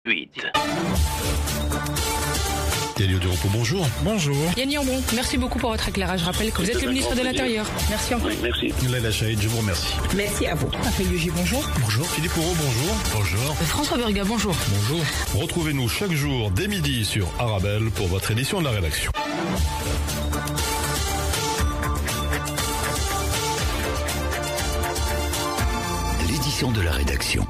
8. Elio Duropo, bonjour. Bonjour. Yannick Ambon, merci beaucoup pour votre éclairage. Je rappelle que vous êtes le ministre de l'Intérieur. Merci encore. Oui, merci. Laila Chaïd, je vous remercie. Merci à vous. Raphaël Lugy, bonjour. Bonjour. Philippe Ouro, bonjour. Bonjour. François Burga, bonjour. Bonjour. Retrouvez-nous chaque jour dès midi sur Arabelle pour votre édition de la rédaction. L'édition de la rédaction.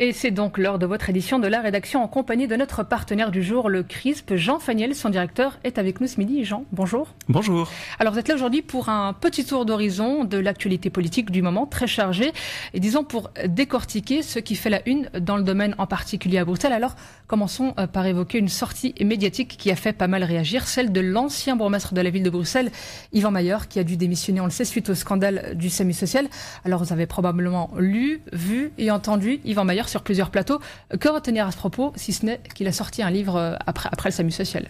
Et c'est donc l'heure de votre édition de la rédaction en compagnie de notre partenaire du jour, le CRISP. Jean Faniel, son directeur, est avec nous ce midi. Jean, bonjour. Bonjour. Alors vous êtes là aujourd'hui pour un petit tour d'horizon de l'actualité politique du moment, très chargé, et disons pour décortiquer ce qui fait la une dans le domaine en particulier à Bruxelles. Alors commençons par évoquer une sortie médiatique qui a fait pas mal réagir, celle de l'ancien bourgmestre de la ville de Bruxelles, Yvan Mayer, qui a dû démissionner, on le sait, suite au scandale du SAMU social. Alors vous avez probablement lu, vu et entendu Yvan Mayer sur plusieurs plateaux. Que retenir à ce propos, si ce n'est qu'il a sorti un livre après le SAMU social?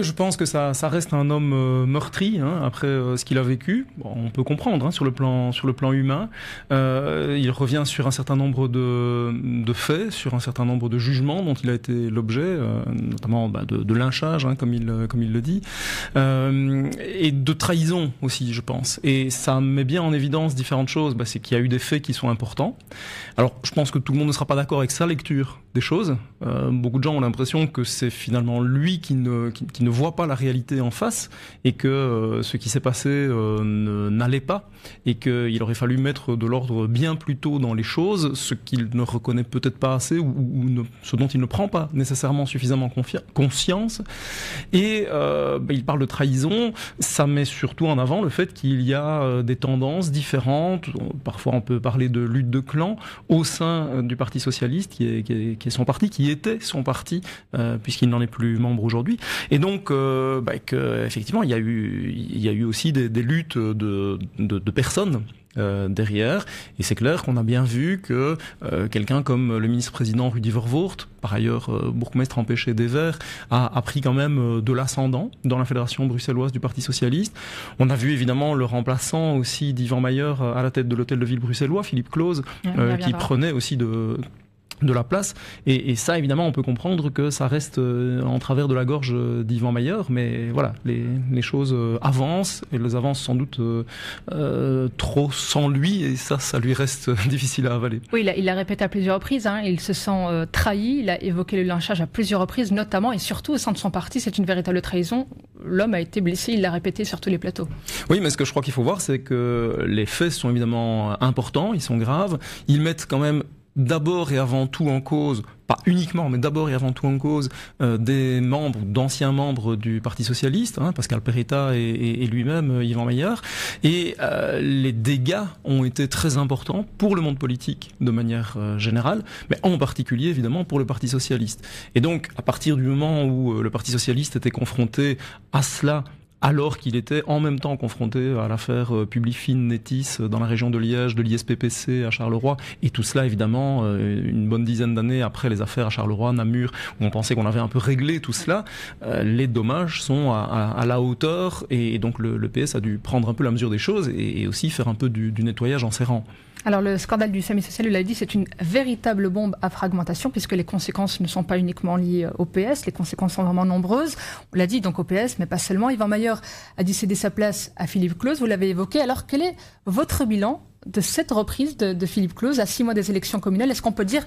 Je pense que ça reste un homme meurtri après ce qu'il a vécu. Bon, on peut comprendre sur le plan humain. Il revient sur un certain nombre de faits, sur un certain nombre de jugements dont il a été l'objet, notamment de lynchage, comme il le dit, et de trahison aussi, je pense. Et ça met bien en évidence différentes choses. C'est qu'il y a eu des faits qui sont importants. Alors, je pense que tout le monde ne sera pas d'accord avec sa lecture des choses. Beaucoup de gens ont l'impression que c'est finalement lui qui ne voit pas la réalité en face et que ce qui s'est passé n'allait pas et qu'il aurait fallu mettre de l'ordre bien plus tôt dans les choses, ce qu'il ne reconnaît peut-être pas assez ou ce dont il ne prend pas nécessairement suffisamment conscience. Et il parle de trahison, ça met surtout en avant le fait qu'il y a des tendances différentes, parfois on peut parler de lutte de clans au sein du Parti Socialiste qui est son parti, qui était son parti puisqu'il n'en est plus membre aujourd'hui. Et donc, effectivement, il y a eu aussi des luttes de personnes derrière. Et c'est clair qu'on a bien vu que quelqu'un comme le ministre-président Rudy Verwoerd, par ailleurs bourgmestre empêché des Verts, a pris quand même de l'ascendant dans la fédération bruxelloise du Parti Socialiste. On a vu évidemment le remplaçant aussi d'Yvan Mayer à la tête de l'hôtel de ville bruxellois, Philippe Claus, qui prenait aussi de la place, et ça évidemment on peut comprendre que ça reste en travers de la gorge d'Yvan Mayer, mais voilà, les choses avancent, et elles avancent sans doute trop sans lui, et ça lui reste difficile à avaler. Oui, il l'a répété à plusieurs reprises, il se sent trahi, il a évoqué le lynchage à plusieurs reprises, notamment et surtout au sein de son parti, c'est une véritable trahison. L'homme a été blessé, il l'a répété sur tous les plateaux. Oui, mais ce que je crois qu'il faut voir, c'est que les faits sont évidemment importants, ils sont graves, ils mettent quand même d'abord et avant tout en cause, pas uniquement, mais d'abord et avant tout en cause, d'anciens membres du Parti Socialiste, Pascal Perretta et lui-même, Yvan Mayer. Et les dégâts ont été très importants pour le monde politique de manière générale, mais en particulier évidemment pour le Parti Socialiste. Et donc, à partir du moment où le Parti Socialiste était confronté à cela, alors qu'il était en même temps confronté à l'affaire Publifin-Netis dans la région de Liège, de l'ISPPC à Charleroi, et tout cela évidemment une bonne dizaine d'années après les affaires à Charleroi, Namur, où on pensait qu'on avait un peu réglé tout cela, les dommages sont à la hauteur, et donc le PS a dû prendre un peu la mesure des choses et aussi faire un peu du nettoyage en ses rangs. Alors le scandale du SAMU social, il l'a dit, c'est une véritable bombe à fragmentation puisque les conséquences ne sont pas uniquement liées au PS, les conséquences sont vraiment nombreuses. On l'a dit donc au PS, mais pas seulement. Yvan Mayer a dû céder sa place à Philippe Claus, vous l'avez évoqué. Alors quel est votre bilan de cette reprise de Philippe Claus à 6 mois des élections communales? Est-ce qu'on peut dire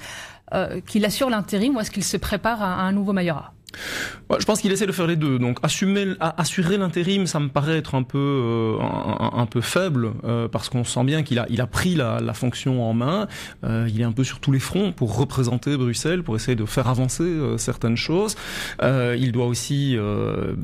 qu'il assure l'intérim ou est-ce qu'il se prépare à un nouveau Mayorat? Je pense qu'il essaie de faire les deux. Donc assurer l'intérim, ça me paraît être un peu faible parce qu'on sent bien qu'il a pris la fonction en main. Il est un peu sur tous les fronts pour représenter Bruxelles, pour essayer de faire avancer certaines choses. Il doit aussi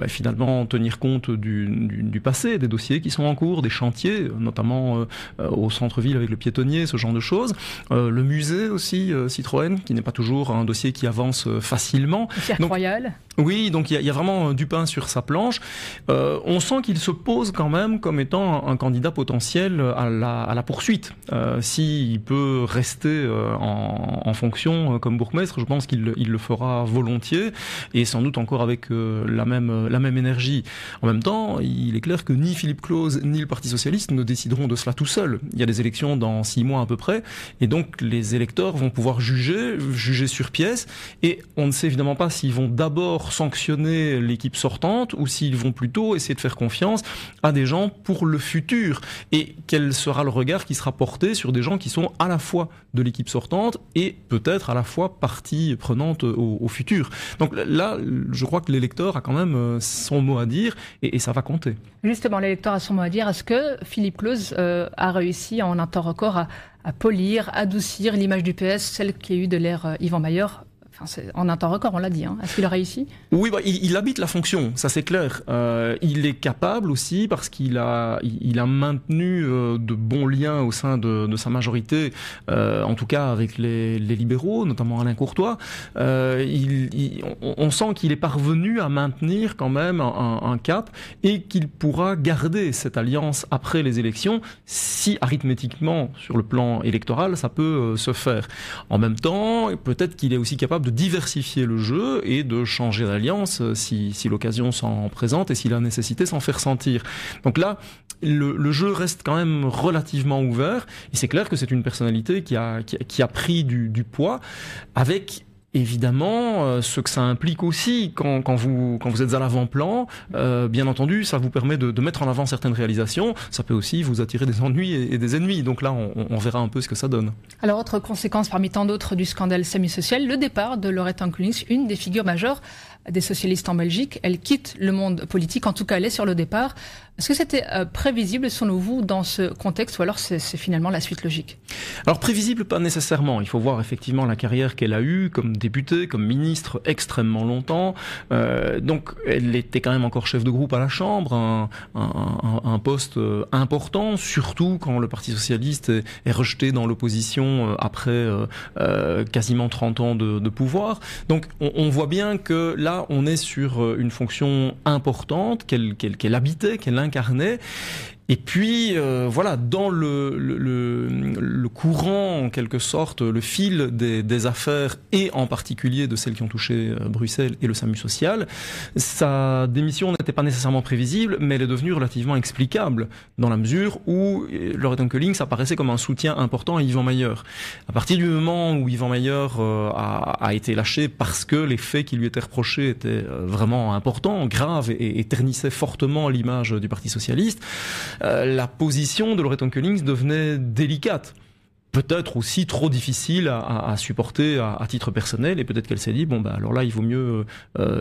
finalement tenir compte du passé, des dossiers qui sont en cours, des chantiers, notamment au centre-ville avec le piétonnier, ce genre de choses. Le musée aussi, Citroën, qui n'est pas toujours un dossier qui avance facilement. Le Cirque Royal. Scandale. Oui, donc il y a vraiment du pain sur sa planche. On sent qu'il se pose quand même comme étant un candidat potentiel à la poursuite. S'il peut rester en fonction comme bourgmestre, je pense qu'il le fera volontiers et sans doute encore avec la même énergie. En même temps, il est clair que ni Philippe Claus ni le Parti socialiste ne décideront de cela tout seuls. Il y a des élections dans 6 mois à peu près et donc les électeurs vont pouvoir juger sur pièce et on ne sait évidemment pas s'ils vont d'abord sanctionner l'équipe sortante ou s'ils vont plutôt essayer de faire confiance à des gens pour le futur et quel sera le regard qui sera porté sur des gens qui sont à la fois de l'équipe sortante et peut-être à la fois partie prenante au futur. Donc là, je crois que l'électeur a quand même son mot à dire et ça va compter. Justement, l'électeur a son mot à dire. Est-ce que Philippe Claus a réussi en un temps record à polir, adoucir l'image du PS, celle qui a eu de l'ère Yvan Maillard? En un temps record, on l'a dit. Est-ce qu'il a réussi? Oui, il habite la fonction, ça c'est clair. Il est capable aussi parce qu'il a maintenu de bons liens au sein de sa majorité, en tout cas avec les libéraux, notamment Alain Courtois. On sent qu'il est parvenu à maintenir quand même un cap et qu'il pourra garder cette alliance après les élections si arithmétiquement, sur le plan électoral, ça peut se faire. En même temps, peut-être qu'il est aussi capable de diversifier le jeu et de changer d'alliance si l'occasion s'en présente et si la nécessité s'en fait ressentir. Donc là, le jeu reste quand même relativement ouvert et c'est clair que c'est une personnalité qui a pris du poids avec évidemment ce que ça implique aussi quand vous êtes à l'avant-plan. Bien entendu, ça vous permet de mettre en avant certaines réalisations. Ça peut aussi vous attirer des ennuis et des ennemis. Donc là, on verra un peu ce que ça donne. Alors, autre conséquence parmi tant d'autres du scandale semi-social, le départ de Loretta Koelings, une des figures majeures des socialistes en Belgique. Elle quitte le monde politique, en tout cas elle est sur le départ. Est-ce que c'était prévisible selon vous dans ce contexte ou alors c'est finalement la suite logique? Alors prévisible pas nécessairement, il faut voir effectivement la carrière qu'elle a eue comme députée, comme ministre extrêmement longtemps, donc elle était quand même encore chef de groupe à la Chambre, un poste important, surtout quand le Parti Socialiste est rejeté dans l'opposition après quasiment 30 ans de pouvoir. Donc on voit bien que là on est sur une fonction importante qu'elle habitait, qu'elle incarnait. Et puis, voilà, dans le courant, en quelque sorte, le fil des affaires, et en particulier de celles qui ont touché Bruxelles et le SAMU social, sa démission n'était pas nécessairement prévisible, mais elle est devenue relativement explicable, dans la mesure où Loretta Koelings apparaissait comme un soutien important à Yvan Maillard. À partir du moment où Yvan Maillard a été lâché parce que les faits qui lui étaient reprochés étaient vraiment importants, graves, et ternissaient fortement l'image du Parti socialiste, la position de Loretta Koelings devenait délicate. Peut-être aussi trop difficile à supporter à titre personnel, et peut-être qu'elle s'est dit alors là il vaut mieux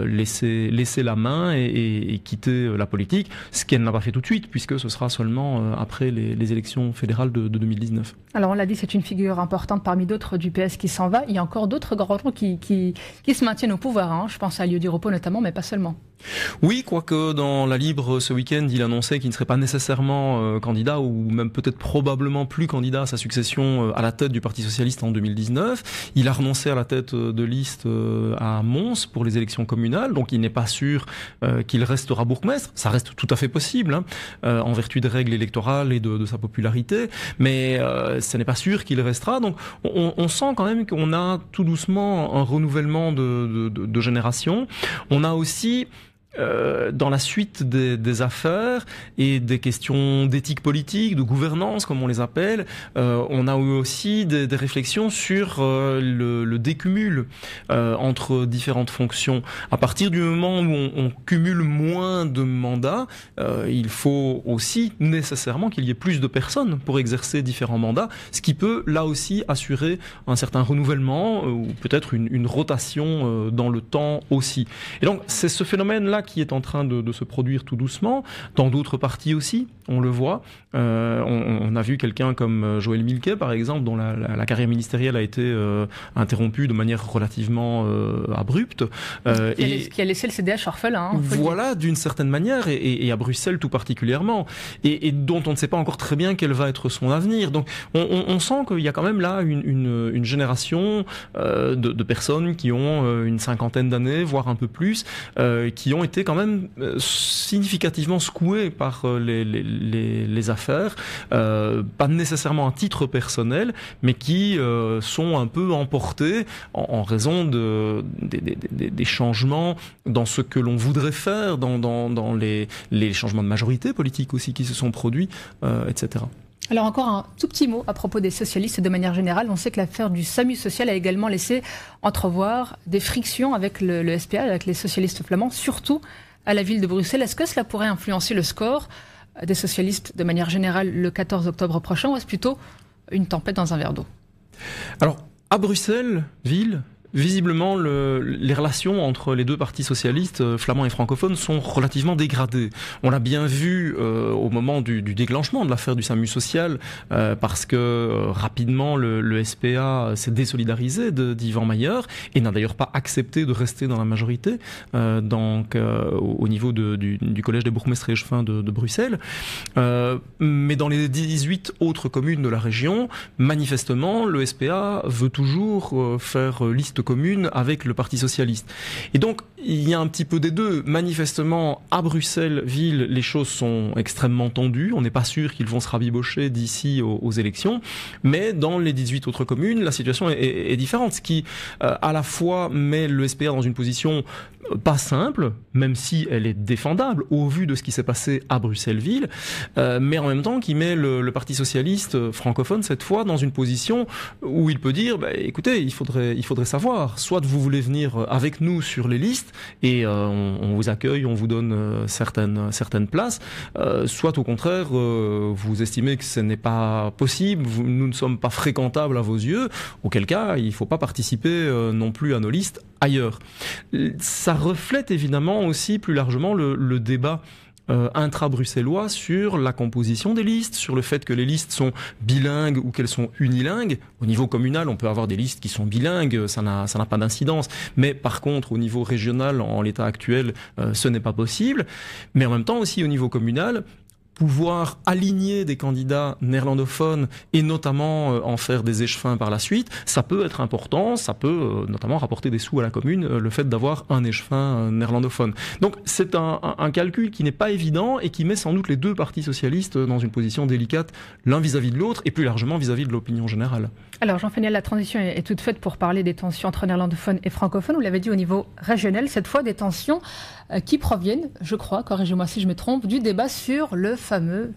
laisser la main et quitter la politique, ce qu'elle n'a pas fait tout de suite puisque ce sera seulement après les élections fédérales de 2019. Alors on l'a dit, c'est une figure importante parmi d'autres du PS qui s'en va. Il y a encore d'autres grands noms qui se maintiennent au pouvoir, je pense à Lieu du Repos notamment, mais pas seulement. Oui, quoique dans la Libre ce week-end, il annonçait qu'il ne serait pas nécessairement candidat ou même peut-être probablement plus candidat à sa succession à la tête du Parti Socialiste en 2019. Il a renoncé à la tête de liste à Mons pour les élections communales, donc il n'est pas sûr qu'il restera bourgmestre. Ça reste tout à fait possible, en vertu des règles électorales et de sa popularité, mais ce n'est pas sûr qu'il restera. Donc on sent quand même qu'on a tout doucement un renouvellement de génération. On a aussi dans la suite des affaires et des questions d'éthique politique, de gouvernance comme on les appelle, on a eu aussi des réflexions sur le décumul entre différentes fonctions. À partir du moment où on cumule moins de mandats, il faut aussi nécessairement qu'il y ait plus de personnes pour exercer différents mandats, ce qui peut là aussi assurer un certain renouvellement ou peut-être une rotation dans le temps aussi. Et donc c'est ce phénomène-là là qui est en train de se produire tout doucement, dans d'autres partis aussi, on le voit. On a vu quelqu'un comme Joël Milquet, par exemple, dont la carrière ministérielle a été interrompue de manière relativement abrupte. Qui a laissé le CDH orphelin. Voilà, d'une certaine manière, et à Bruxelles tout particulièrement, et dont on ne sait pas encore très bien quel va être son avenir. Donc on sent qu'il y a quand même là une génération de personnes qui ont une cinquantaine d'années, voire un peu plus, qui ont été quand même significativement secouées par les affaires, pas nécessairement à titre personnel, mais qui sont un peu emportés en raison des changements dans ce que l'on voudrait faire, dans les changements de majorité politique aussi qui se sont produits, etc. Alors encore un tout petit mot à propos des socialistes de manière générale. On sait que l'affaire du SAMU social a également laissé entrevoir des frictions avec le SPA, avec les socialistes flamands, surtout à la ville de Bruxelles. Est-ce que cela pourrait influencer le score des socialistes de manière générale le 14 octobre prochain, ou est-ce plutôt une tempête dans un verre d'eau? Alors, à Bruxelles, ville, visiblement, les relations entre les deux partis socialistes, flamands et francophones, sont relativement dégradées. On l'a bien vu au moment du déclenchement de l'affaire du SAMU social, parce que rapidement le SPA s'est désolidarisé d'Yvan Mayer et n'a d'ailleurs pas accepté de rester dans la majorité, donc au niveau du collège des bourgmestres et échevins de Bruxelles. Mais dans les 18 autres communes de la région, manifestement, le SPA veut toujours faire liste commune avec le Parti socialiste. Et donc, il y a un petit peu des deux. Manifestement, à Bruxelles, ville, les choses sont extrêmement tendues. On n'est pas sûr qu'ils vont se rabibocher d'ici aux élections. Mais dans les 18 autres communes, la situation est différente. Ce qui, à la fois, met le SPA dans une position pas simple, même si elle est défendable au vu de ce qui s'est passé à Bruxelles-Ville, mais en même temps qui met le Parti socialiste francophone, cette fois, dans une position où il peut dire, écoutez, il faudrait savoir, soit vous voulez venir avec nous sur les listes et on vous accueille, on vous donne certaines places, soit au contraire vous estimez que ce n'est pas possible, nous ne sommes pas fréquentables à vos yeux, auquel cas il ne faut pas participer non plus à nos listes ailleurs. Ça reflète évidemment aussi plus largement le débat intra-bruxellois sur la composition des listes, sur le fait que les listes sont bilingues ou qu'elles sont unilingues. Au niveau communal, on peut avoir des listes qui sont bilingues, ça n'a pas d'incidence. Mais par contre, au niveau régional, en l'état actuel, ce n'est pas possible. Mais en même temps aussi au niveau communal, pouvoir aligner des candidats néerlandophones et notamment en faire des échevins par la suite, ça peut être important, ça peut notamment rapporter des sous à la commune, le fait d'avoir un échevin néerlandophone. Donc c'est un calcul qui n'est pas évident et qui met sans doute les deux partis socialistes dans une position délicate, l'un vis-à-vis de l'autre et plus largement vis-à-vis de l'opinion générale. Alors Jean-Faniel, la transition est toute faite pour parler des tensions entre néerlandophones et francophones. Vous l'avez dit au niveau régional, cette fois des tensions qui proviennent, je crois, corrigez-moi si je me trompe, du débat sur le fameux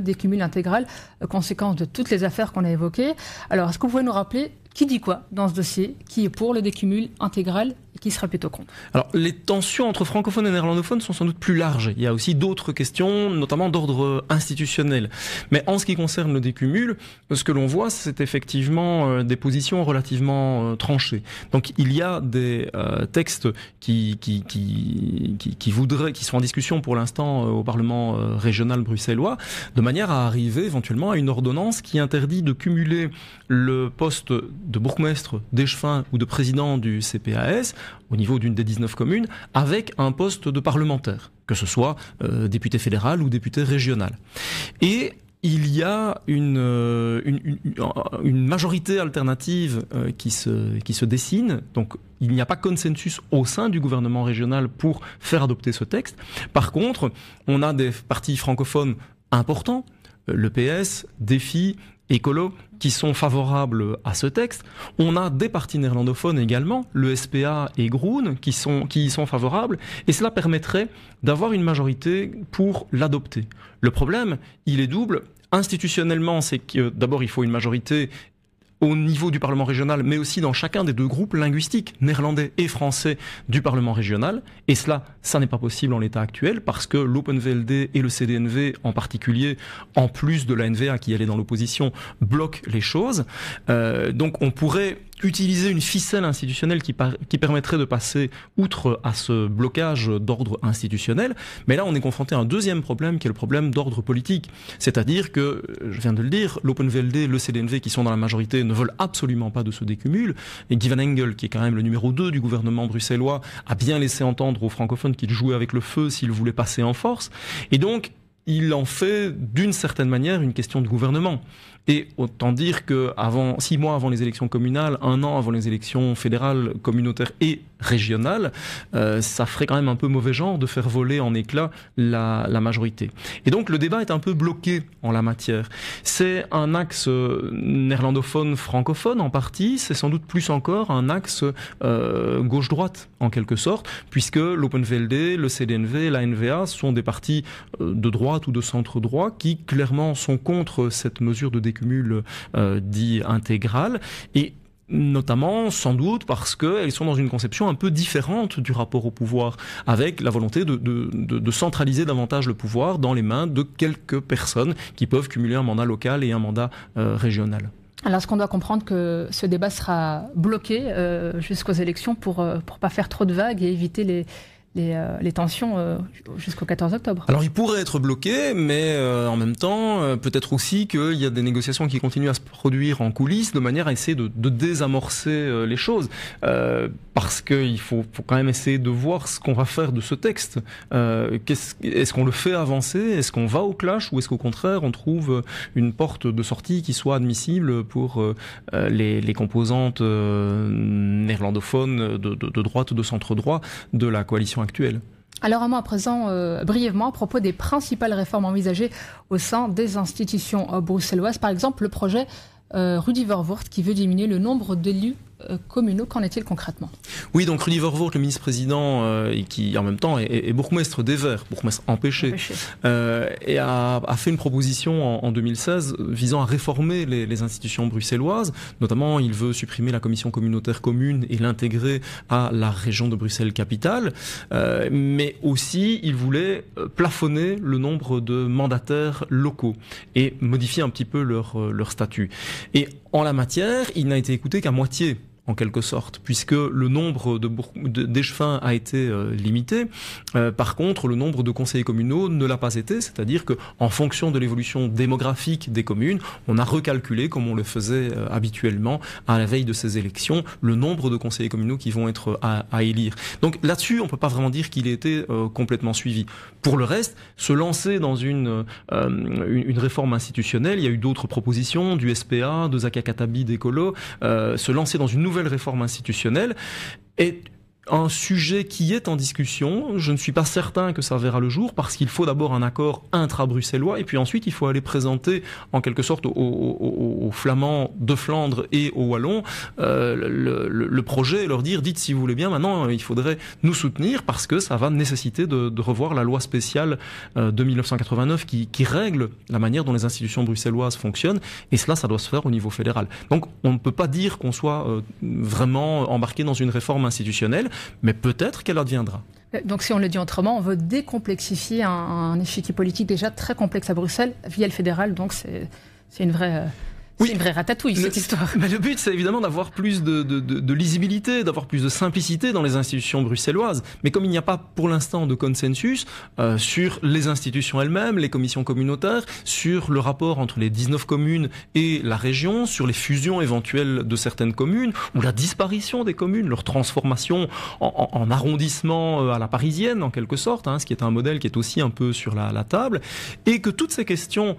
décumul intégral, conséquence de toutes les affaires qu'on a évoquées. Alors, est-ce que vous pouvez nous rappeler qui dit quoi dans ce dossier, qui est pour le décumul intégral et qui serait plutôt contre? Alors, les tensions entre francophones et néerlandophones sont sans doute plus larges. Il y a aussi d'autres questions, notamment d'ordre institutionnel. Mais en ce qui concerne le décumul, ce que l'on voit, c'est effectivement des positions relativement tranchées. Donc, il y a des textes qui sont en discussion pour l'instant au Parlement régional bruxellois, de manière à arriver éventuellement à une ordonnance qui interdit de cumuler le poste de bourgmestre, d'échevin ou de président du CPAS au niveau d'une des 19 communes avec un poste de parlementaire, que ce soit député fédéral ou député régional. Et il y a une majorité alternative qui se dessine. Donc, il n'y a pas consensus au sein du gouvernement régional pour faire adopter ce texte. Par contre, on a des partis francophones importants, le PS, Défi, Écolo, qui sont favorables à ce texte. On a des partis néerlandophones également, le SPA et Groen, qui y sont favorables, et cela permettrait d'avoir une majorité pour l'adopter. Le problème, il est double. Institutionnellement, c'est que d'abord, il faut une majorité au niveau du Parlement régional, mais aussi dans chacun des deux groupes linguistiques, néerlandais et français, du Parlement régional. Et cela, ça n'est pas possible en l'état actuel, parce que l'OpenVLD et le CDNV en particulier, en plus de la NVA qui elle est dans l'opposition, bloquent les choses. Donc on pourrait utiliser une ficelle institutionnelle qui permettrait de passer outre à ce blocage d'ordre institutionnel. Mais là, on est confronté à un deuxième problème qui est le problème d'ordre politique. C'est-à-dire que, je viens de le dire, l'Open VLD, le CD&V qui sont dans la majorité ne veulent absolument pas de ce décumul. Et Guy Van Engel, qui est quand même le numéro 2 du gouvernement bruxellois, a bien laissé entendre aux francophones qu'il jouait avec le feu s'il voulait passer en force. Et donc, il en fait d'une certaine manière une question de gouvernement. Et autant dire que 6 mois avant les élections communales, 1 an avant les élections fédérales, communautaires et régionales, ça ferait quand même un peu mauvais genre de faire voler en éclats la majorité. Et donc le débat est un peu bloqué en la matière. C'est un axe néerlandophone, francophone en partie, c'est sans doute plus encore un axe gauche-droite en quelque sorte, puisque l'Open VLD, le CD&V, la NVA sont des partis de droite ou de centre-droit qui clairement sont contre cette mesure de décumul dit intégral, et notamment sans doute parce qu'elles sont dans une conception un peu différente du rapport au pouvoir, avec la volonté de centraliser davantage le pouvoir dans les mains de quelques personnes qui peuvent cumuler un mandat local et un mandat régional. Alors, est-ce qu'on doit comprendre que ce débat sera bloqué jusqu'aux élections pour pas faire trop de vagues et éviter les tensions jusqu'au 14 octobre. Alors il pourrait être bloqué, mais en même temps, peut-être aussi qu'il y a des négociations qui continuent à se produire en coulisses de manière à essayer de désamorcer les choses. Parce qu'il faut quand même essayer de voir ce qu'on va faire de ce texte. Est-ce qu'on le fait avancer? Est-ce qu'on va au clash? Ou est-ce qu'au contraire, on trouve une porte de sortie qui soit admissible pour les composantes néerlandophones de droite ou de centre-droit de la coalition actuelle? Alors un mot à présent, brièvement, à propos des principales réformes envisagées au sein des institutions bruxelloises. Par exemple, le projet Rudy Verwoerd qui veut diminuer le nombre d'élus communaux. Qu'en est-il concrètement? Oui, donc Rudy Verwoerd, le ministre-président, et qui en même temps est bourgmestre des Verts, bourgmestre empêché. Et a fait une proposition en 2016 visant à réformer les institutions bruxelloises. Notamment, il veut supprimer la commission communautaire commune et l'intégrer à la région de Bruxelles-Capitale. Mais aussi, il voulait plafonner le nombre de mandataires locaux et modifier un petit peu leur statut. Et en la matière, il n'a été écouté qu'à moitié, en quelque sorte, puisque le nombre d'échevins a été limité. Par contre, le nombre de conseillers communaux ne l'a pas été, c'est-à-dire que, en fonction de l'évolution démographique des communes, on a recalculé, comme on le faisait habituellement à la veille de ces élections, le nombre de conseillers communaux qui vont être à élire. Donc là-dessus, on peut pas vraiment dire qu'il ait été complètement suivi. Pour le reste, se lancer dans une réforme institutionnelle, il y a eu d'autres propositions, du SPA, de Zaka Katabi, d'Ecolo, se lancer dans une nouvelle réforme institutionnelle est un sujet qui est en discussion. Je ne suis pas certain que ça verra le jour parce qu'il faut d'abord un accord intra-bruxellois et puis ensuite il faut aller présenter en quelque sorte aux Flamands de Flandre et aux Wallons le projet et leur dire dites si vous voulez bien maintenant il faudrait nous soutenir parce que ça va nécessiter de revoir la loi spéciale de 1989 qui règle la manière dont les institutions bruxelloises fonctionnent et cela ça doit se faire au niveau fédéral. Donc on ne peut pas dire qu'on soit vraiment embarqué dans une réforme institutionnelle, mais peut-être qu'elle adviendra. Donc si on le dit autrement, on veut décomplexifier un échiquier politique déjà très complexe à Bruxelles via le fédéral, donc c'est une vraie... C'est une vraie ratatouille, cette histoire. Mais le but, c'est évidemment d'avoir plus de lisibilité, d'avoir plus de simplicité dans les institutions bruxelloises. Mais comme il n'y a pas pour l'instant de consensus sur les institutions elles-mêmes, les commissions communautaires, sur le rapport entre les 19 communes et la région, sur les fusions éventuelles de certaines communes, ou la disparition des communes, leur transformation en arrondissement à la parisienne, en quelque sorte, ce qui est un modèle qui est aussi un peu sur la table, et que toutes ces questions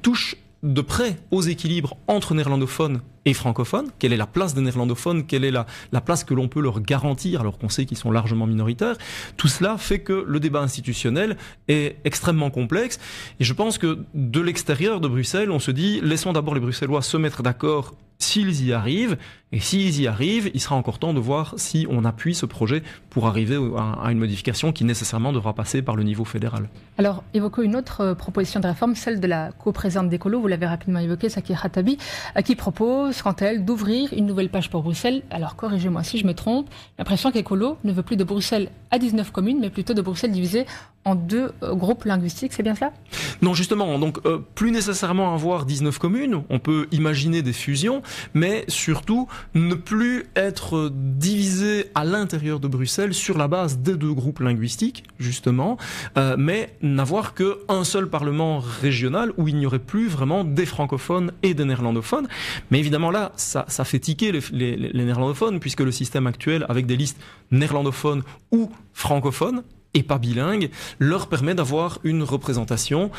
touchent de près aux équilibres entre néerlandophones et francophones. Quelle est la place des néerlandophones? Quelle est la place que l'on peut leur garantir alors qu'on sait qu'ils sont largement minoritaires? Tout cela fait que le débat institutionnel est extrêmement complexe et je pense que de l'extérieur de Bruxelles, on se dit laissons d'abord les Bruxellois se mettre d'accord s'ils y arrivent, et s'ils y arrivent, il sera encore temps de voir si on appuie ce projet pour arriver à une modification qui nécessairement devra passer par le niveau fédéral. Alors, évoquons une autre proposition de réforme, celle de la coprésidente d'Ecolo, vous l'avez rapidement évoqué, Zaki Katabi, qui propose, quant à elle, d'ouvrir une nouvelle page pour Bruxelles. Alors, corrigez-moi si je me trompe, j'ai l'impression qu'Ecolo ne veut plus de Bruxelles à 19 communes, mais plutôt de Bruxelles divisée en 2 groupes linguistiques, c'est bien cela? Non, justement, donc plus nécessairement avoir 19 communes, on peut imaginer des fusions, mais surtout ne plus être divisé à l'intérieur de Bruxelles sur la base des deux groupes linguistiques, justement, mais n'avoir qu'un seul parlement régional où il n'y aurait plus vraiment des francophones et des néerlandophones. Mais évidemment là, ça fait tiquer les néerlandophones, puisque le système actuel, avec des listes néerlandophones ou francophones, et pas bilingues, leur permet d'avoir une représentation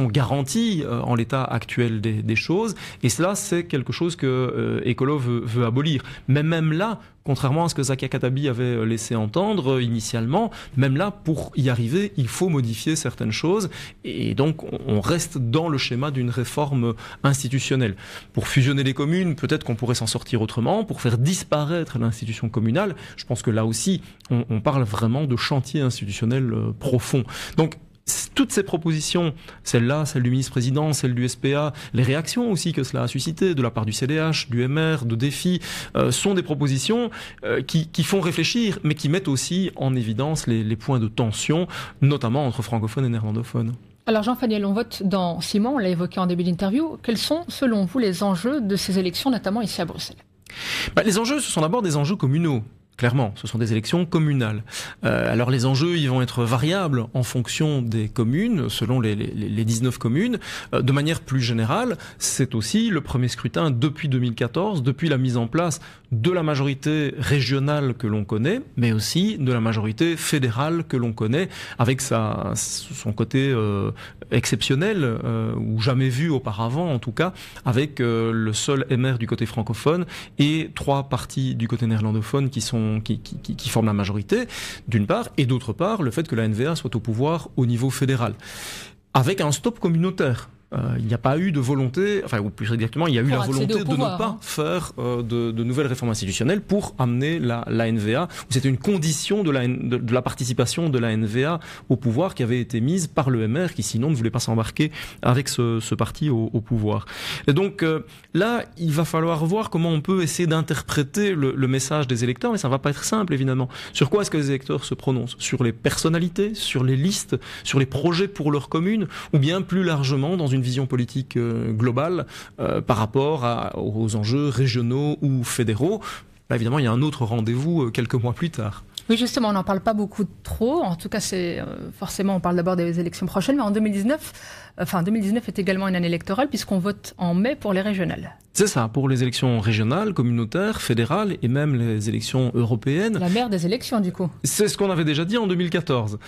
garantie en l'état actuel des choses. Et cela, c'est quelque chose que Ecolo veut abolir. Mais même là, contrairement à ce que Zakia Khattabi avait laissé entendre initialement, même là, pour y arriver, il faut modifier certaines choses. Et donc, on reste dans le schéma d'une réforme institutionnelle. Pour fusionner les communes, peut-être qu'on pourrait s'en sortir autrement. Pour faire disparaître l'institution communale, je pense que là aussi, on parle vraiment de chantier institutionnel profond. Donc, toutes ces propositions, celle-là, celle du ministre-président, celle du SPA, les réactions aussi que cela a suscité de la part du CDH, du MR, de Défi, sont des propositions qui font réfléchir, mais qui mettent aussi en évidence les points de tension, notamment entre francophones et néerlandophones. Alors Jean-Faniel, on vote dans 6 mois, on l'a évoqué en début d'interview. Quels sont, selon vous, les enjeux de ces élections, notamment ici à Bruxelles ? Les enjeux, ce sont d'abord des enjeux communaux. Clairement, ce sont des élections communales. Alors les enjeux, ils vont être variables en fonction des communes, selon les 19 communes. De manière plus générale, c'est aussi le premier scrutin depuis 2014, depuis la mise en place de la majorité régionale que l'on connaît, mais aussi de la majorité fédérale que l'on connaît, avec son côté exceptionnel, ou jamais vu auparavant en tout cas, avec le seul MR du côté francophone et 3 partis du côté néerlandophone qui forment la majorité, d'une part, et d'autre part, le fait que la NVA soit au pouvoir au niveau fédéral, avec un stop communautaire. Il n'y a pas eu de volonté, ou plus exactement, il y a eu la volonté de ne pas faire de nouvelles réformes institutionnelles pour amener la NVA, où c'était une condition de la participation de la NVA au pouvoir qui avait été mise par le MR, qui sinon ne voulait pas s'embarquer avec ce parti au pouvoir. Et donc là, il va falloir voir comment on peut essayer d'interpréter le message des électeurs, mais ça ne va pas être simple évidemment. Sur quoi est-ce que les électeurs se prononcent ? Sur les personnalités, sur les listes, sur les projets pour leur commune, ou bien plus largement dans une vision politique globale par rapport aux enjeux régionaux ou fédéraux. Là, évidemment, il y a un autre rendez-vous quelques mois plus tard. Oui, justement, on n'en parle pas beaucoup trop. En tout cas, forcément, on parle d'abord des élections prochaines. Mais en 2019 est également une année électorale puisqu'on vote en mai pour les régionales. C'est ça, pour les élections régionales, communautaires, fédérales et même les élections européennes. La mère des élections, du coup. C'est ce qu'on avait déjà dit en 2014.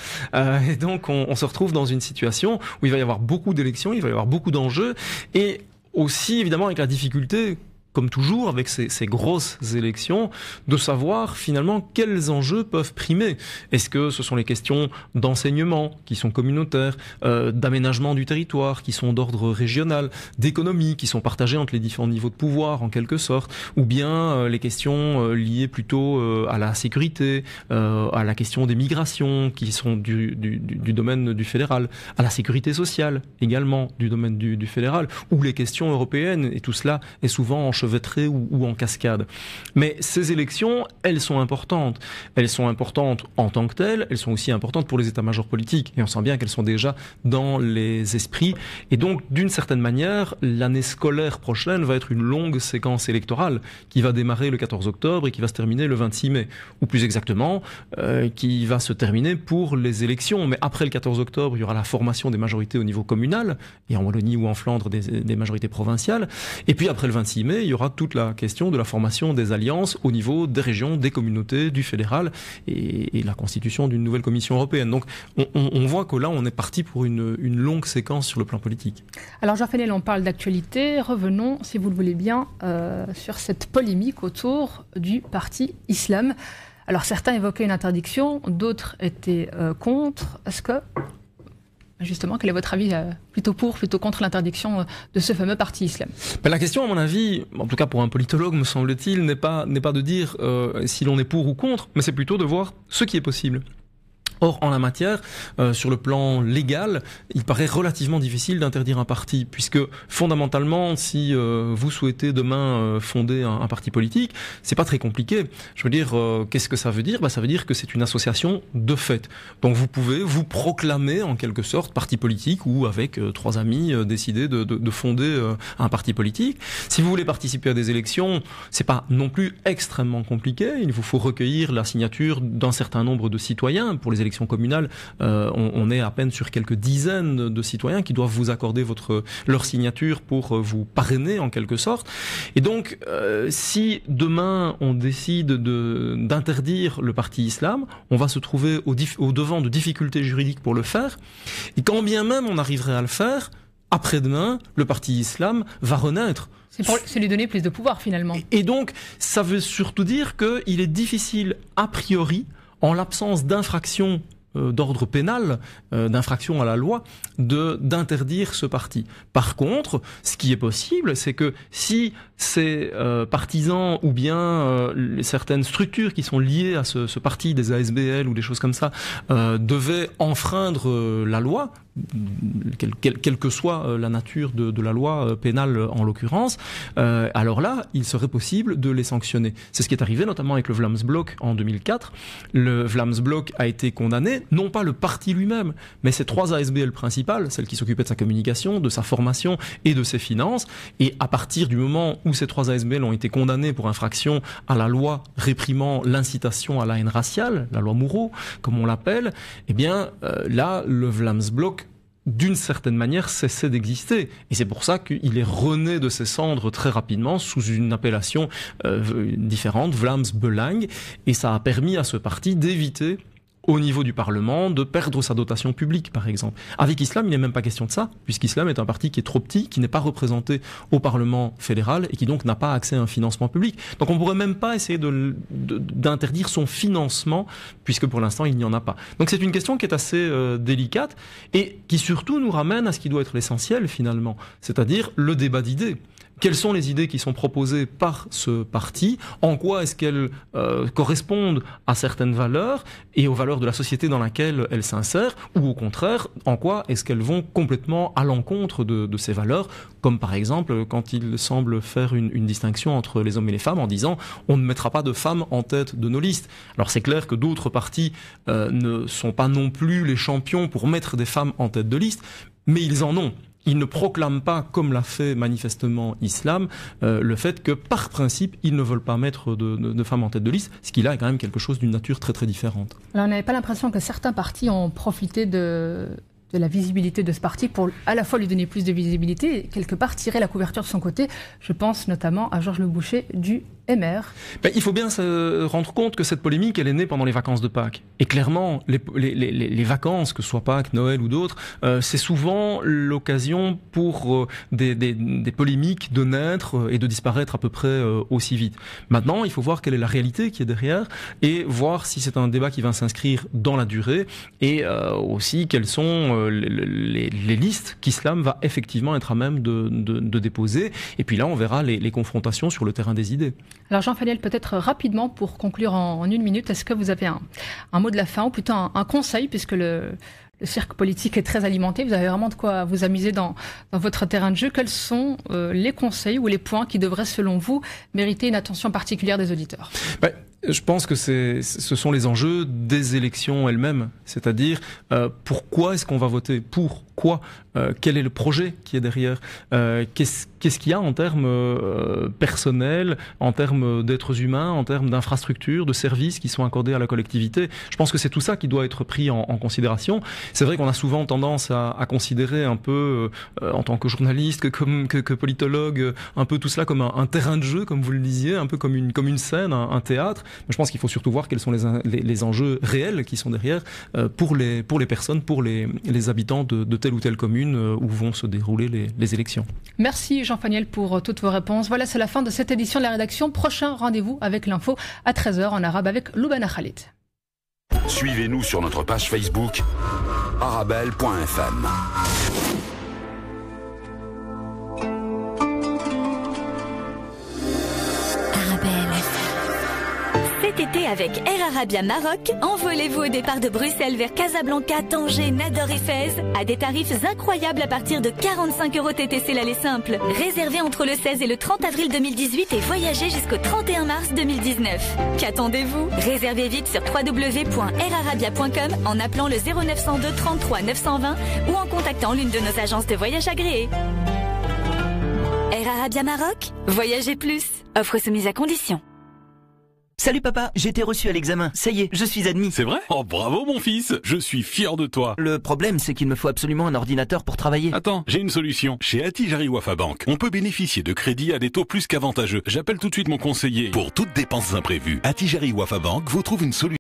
Et donc, on se retrouve dans une situation où il va y avoir beaucoup d'élections, il va y avoir beaucoup d'enjeux et aussi, évidemment, avec la difficulté, comme toujours avec ces grosses élections, de savoir finalement quels enjeux peuvent primer. Est-ce que ce sont les questions d'enseignement qui sont communautaires, d'aménagement du territoire qui sont d'ordre régional, d'économie qui sont partagées entre les différents niveaux de pouvoir en quelque sorte, ou bien les questions liées plutôt à la sécurité, à la question des migrations qui sont du domaine du fédéral, à la sécurité sociale également du domaine du fédéral, ou les questions européennes, et tout cela est souvent enchevêtré ou en cascade. Mais ces élections, elles sont importantes. Elles sont importantes en tant que telles, elles sont aussi importantes pour les états-majors politiques. Et on sent bien qu'elles sont déjà dans les esprits. Et donc, d'une certaine manière, l'année scolaire prochaine va être une longue séquence électorale qui va démarrer le 14 octobre et qui va se terminer le 26 mai. Ou plus exactement, qui va se terminer pour les élections. Mais après le 14 octobre, il y aura la formation des majorités au niveau communal, et en Wallonie ou en Flandre, des majorités provinciales. Et puis après le 26 mai, il y aura toute la question de la formation des alliances au niveau des régions, des communautés, du fédéral et la constitution d'une nouvelle commission européenne. Donc on voit que là, on est parti pour une longue séquence sur le plan politique. Alors Jean-Faniel, on parle d'actualité. Revenons, si vous le voulez bien, sur cette polémique autour du parti Islam. Alors certains évoquaient une interdiction, d'autres étaient contre. Est-ce que... Justement, quel est votre avis, plutôt pour, plutôt contre l'interdiction de ce fameux parti islam ? La question, à mon avis, en tout cas pour un politologue, me semble-t-il, n'est pas de dire si l'on est pour ou contre, mais c'est plutôt de voir ce qui est possible. Or, en la matière, sur le plan légal, il paraît relativement difficile d'interdire un parti, puisque fondamentalement, si vous souhaitez demain fonder un parti politique, c'est pas très compliqué. Je veux dire, qu'est-ce que ça veut dire ? Ça veut dire que c'est une association de fait. Donc vous pouvez vous proclamer en quelque sorte parti politique ou avec 3 amis décider de fonder un parti politique. Si vous voulez participer à des élections, c'est pas non plus extrêmement compliqué. Il vous faut recueillir la signature d'un certain nombre de citoyens. Pour les élections communales, on est à peine sur quelques dizaines de citoyens qui doivent vous accorder leur signature pour vous parrainer en quelque sorte. Et donc, si demain on décide d'interdire le parti islam, on va se trouver au devant de difficultés juridiques pour le faire. Et quand bien même on arriverait à le faire, après-demain, le parti islam va renaître. C'est lui donner plus de pouvoir finalement. Et donc, ça veut surtout dire qu'il est difficile, a priori, en l'absence d'infraction d'ordre pénal, d'infraction à la loi, d'interdire ce parti. Par contre, ce qui est possible, c'est que si ces partisans ou bien certaines structures qui sont liées à ce parti, des ASBL ou des choses comme ça, devaient enfreindre la loi, quelle que soit la nature de la loi pénale en l'occurrence, alors là, il serait possible de les sanctionner. C'est ce qui est arrivé notamment avec le Vlaams-Blok en 2004. Le Vlaams-Blok a été condamné, non pas le parti lui-même, mais ses 3 ASBL principales, celles qui s'occupaient de sa communication, de sa formation et de ses finances. Et à partir du moment où ces 3 ASBL ont été condamnés pour infraction à la loi réprimant l'incitation à la haine raciale, la loi Moureau, comme on l'appelle, eh bien là, le Vlaams-Blok d'une certaine manière cessait d'exister. Et c'est pour ça qu'il est rené de ses cendres très rapidement sous une appellation différente, Vlaams-Belang, et ça a permis à ce parti d'éviter au niveau du Parlement, de perdre sa dotation publique, par exemple. Avec Islam, il n'est même pas question de ça, puisqu'Islam est un parti qui est trop petit, qui n'est pas représenté au Parlement fédéral et qui donc n'a pas accès à un financement public. Donc on ne pourrait même pas essayer d'interdire son financement, puisque pour l'instant, il n'y en a pas. Donc c'est une question qui est assez délicate et qui surtout nous ramène à ce qui doit être l'essentiel, finalement, c'est-à-dire le débat d'idées. Quelles sont les idées qui sont proposées par ce parti? En quoi est-ce qu'elles correspondent à certaines valeurs et aux valeurs de la société dans laquelle elles s'insèrent? Ou au contraire, en quoi est-ce qu'elles vont complètement à l'encontre de ces valeurs? Comme par exemple, quand il semble faire une distinction entre les hommes et les femmes en disant on ne mettra pas de femmes en tête de nos listes. Alors c'est clair que d'autres partis ne sont pas non plus les champions pour mettre des femmes en tête de liste, mais ils en ont. Ils ne proclament pas, comme l'a fait manifestement Islam, le fait que par principe, ils ne veulent pas mettre de femmes en tête de liste, ce qui là est quand même quelque chose d'une nature très très différente. Alors on n'avait pas l'impression que certains partis ont profité de la visibilité de ce parti pour à la fois lui donner plus de visibilité et quelque part tirer la couverture de son côté. Je pense notamment à Georges Le Boucher du MR. Il faut bien se rendre compte que cette polémique, elle est née pendant les vacances de Pâques. Et clairement, les vacances, que ce soit Pâques, Noël ou d'autres, c'est souvent l'occasion pour des polémiques de naître et de disparaître à peu près aussi vite. Maintenant, il faut voir quelle est la réalité qui est derrière et voir si c'est un débat qui va s'inscrire dans la durée et aussi quelles sont les listes qu'Islam va effectivement être à même de déposer. Et puis là, on verra les confrontations sur le terrain des idées. Alors Jean-Faniel, peut-être rapidement pour conclure en 1 minute, est-ce que vous avez un mot de la fin ou plutôt un conseil, puisque le cirque politique est très alimenté, vous avez vraiment de quoi vous amuser dans votre terrain de jeu. Quels sont les conseils ou les points qui devraient, selon vous, mériter une attention particulière des auditeurs ? Je pense que ce sont les enjeux des élections elles-mêmes, c'est-à-dire pourquoi est-ce qu'on va voter, pour quoi, quel est le projet qui est derrière, qu'est-ce qu'il y a en termes personnels, en termes d'êtres humains, en termes d'infrastructures, de services qui sont accordés à la collectivité. Je pense que c'est tout ça qui doit être pris en considération. C'est vrai qu'on a souvent tendance à considérer un peu, en tant que journaliste, que politologue, un peu tout cela comme un terrain de jeu, comme vous le disiez, un peu comme une scène, un théâtre. Mais je pense qu'il faut surtout voir quels sont les enjeux réels qui sont derrière pour les personnes, pour les habitants de telle ou telle commune où vont se dérouler les élections. Merci Jean-Faniel pour toutes vos réponses. Voilà, c'est la fin de cette édition de la rédaction. Prochain rendez-vous avec l'info à 13h en arabe avec Loubana Khalid. Suivez-nous sur notre page Facebook arabelle.fm. C'est Cet été avec Air Arabia Maroc, envolez-vous au départ de Bruxelles vers Casablanca, Tanger, Nador et Fès à des tarifs incroyables à partir de 45 € TTC l'aller simple. Réservez entre le 16 et le 30 avril 2018 et voyagez jusqu'au 31 mars 2019. Qu'attendez-vous? Réservez vite sur www.airarabia.com en appelant le 0902 33 920 ou en contactant l'une de nos agences de voyage agréées. Air Arabia Maroc, voyagez plus. Offre soumise à condition. Salut papa, j'ai été reçu à l'examen. Ça y est, je suis admis. C'est vrai? Oh bravo mon fils, je suis fier de toi. Le problème, c'est qu'il me faut absolument un ordinateur pour travailler. Attends, j'ai une solution. Chez Attijari Wafa Bank, on peut bénéficier de crédits à des taux plus qu'avantageux. J'appelle tout de suite mon conseiller. Pour toutes dépenses imprévues, Attijari Wafa Bank vous trouve une solution.